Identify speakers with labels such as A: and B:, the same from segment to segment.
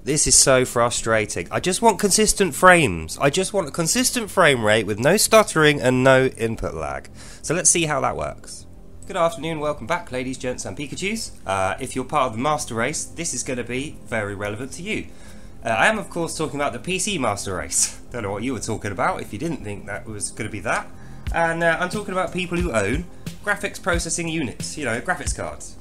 A: This is so frustrating. I just want consistent frames. I just want a consistent frame rate with no stuttering and no input lag. So let's see how that works. Good afternoon, welcome back ladies, gents and Pikachus. If you're part of the master race, this is going to be very relevant to you. I am of course talking about the PC master race. Don't know what you were talking about if you didn't think that was going to be that. And I'm talking about people who own graphics processing units, you know, graphics cards.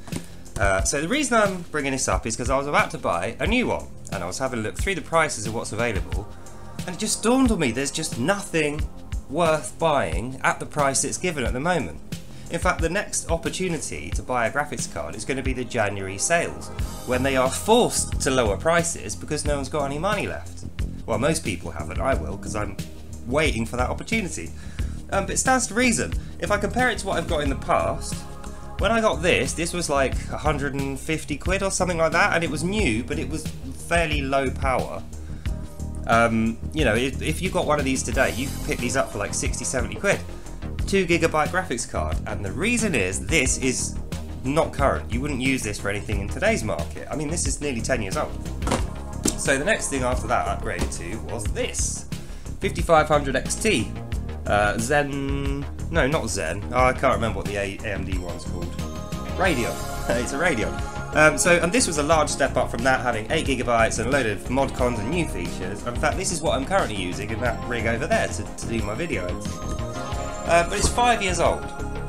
A: So the reason I'm bringing this up is because I was about to buy a new one and I was having a look through the prices of what's available, and it just dawned on me there's just nothing worth buying at the price it's given at the moment. In fact, the next opportunity to buy a graphics card is going to be the January sales, when they are forced to lower prices because no one's got any money left. Well, most people haven't, I will, because I'm waiting for that opportunity. But it stands to reason. If I compare it to what I've got in the past, when I got this was like 150 quid or something like that, and it was new, but it was fairly low power. You know, if you got one of these today, you could pick these up for like 60, 70 quid. 2GB graphics card, and the reason is this is not current. You wouldn't use this for anything in today's market. I mean, this is nearly 10 years old. So the next thing after that I upgraded to was this 5500 XT. Zen, no, not Zen. Oh, I can't remember what the AMD one's called. Radeon. It's a Radeon. And this was a large step up from that, having 8GB and a load of mod cons and new features. In fact, this is what I'm currently using in that rig over there to do my video editing. But it's 5 years old.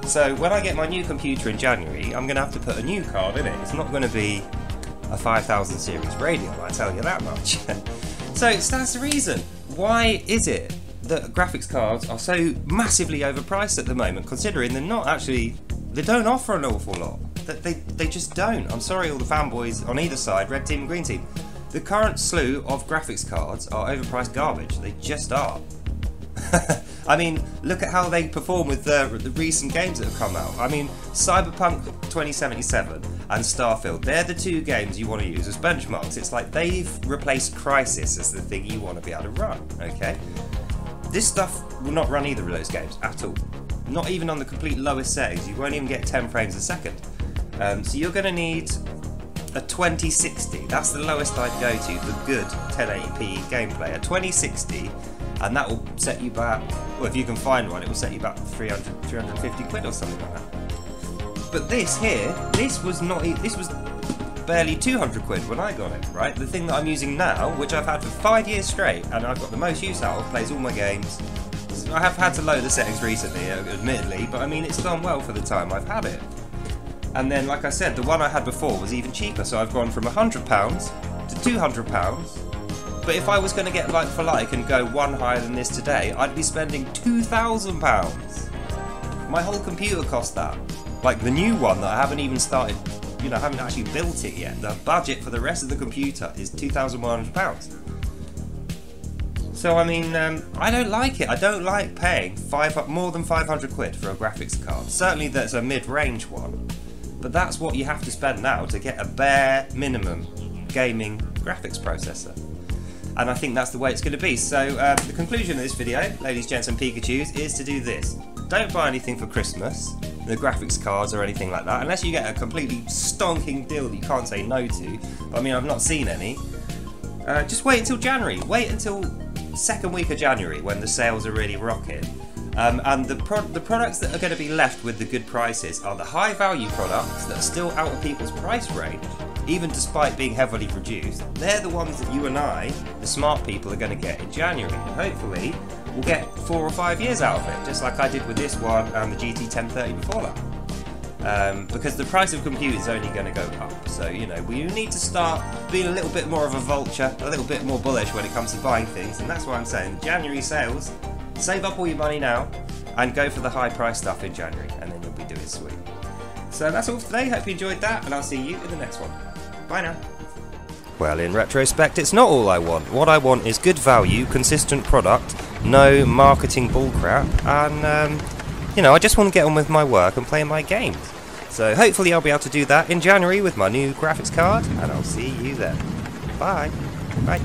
A: So when I get my new computer in January, I'm going to have to put a new card in it. It's not going to be a 5000 series Radeon, I tell you that much. So it stands to reason. Why is it that graphics cards are so massively overpriced at the moment, considering they don't offer an awful lot. They just don't. I'm sorry all the fanboys on either side, red team and green team. The current slew of graphics cards are overpriced garbage. They just are. I mean, look at how they perform with the recent games that have come out. I mean, Cyberpunk 2077 and Starfield, they're the two games you want to use as benchmarks. It's like they've replaced Crysis as the thing you want to be able to run, okay? This stuff will not run either of those games at all. Not even on the complete lowest settings. You won't even get 10 frames a second. So you're going to need a 2060. That's the lowest I'd go to for good 1080p gameplay. A 2060, and that will set you back, well, if you can find one, it will set you back 350 quid or something like that. But this here, this was barely 200 quid when I got it, right? The thing that I'm using now, which I've had for 5 years straight, and I've got the most use out of, plays all my games. I have had to load the settings recently, admittedly, but I mean, it's done well for the time I've had it. And then, like I said, the one I had before was even cheaper, so I've gone from £100 to £200. But if I was going to get like for like and go one higher than this today, I'd be spending £2,000. My whole computer cost that. Like the new one that I haven't even started, you know, I haven't actually built it yet. The budget for the rest of the computer is £2,100. So I mean, I don't like it. I don't like paying more than 500 quid for a graphics card. Certainly that's a mid-range one. But that's what you have to spend now to get a bare minimum gaming graphics processor. And I think that's the way it's going to be. So the conclusion of this video, ladies, gents and Pikachus, is to do this. Don't buy anything for Christmas, the graphics cards or anything like that, unless you get a completely stonking deal that you can't say no to. I mean, I've not seen any. Just wait until January. Wait until second week of January when the sales are really rocking. And the products that are going to be left with the good prices are the high value products that are still out of people's price range, even despite being heavily produced. They're the ones that you and I, the smart people, are going to get in January, and hopefully we'll get 4 or 5 years out of it, just like I did with this one and the GT 1030 before that. Because the price of computers is only going to go up, so you know, we need to start being a little bit more of a vulture, a little bit more bullish when it comes to buying things, and that's why I'm saying January sales. Save up all your money now and go for the high price stuff in January, and then you'll be doing sweet. So that's all for today. Hope you enjoyed that, and I'll see you in the next one. Bye now. Well, in retrospect, it's not all I want. What I want is good value, consistent product, no marketing bullcrap, and you know, I just want to get on with my work and play my games. So hopefully I'll be able to do that in January with my new graphics card, and I'll see you then. Bye. Bye.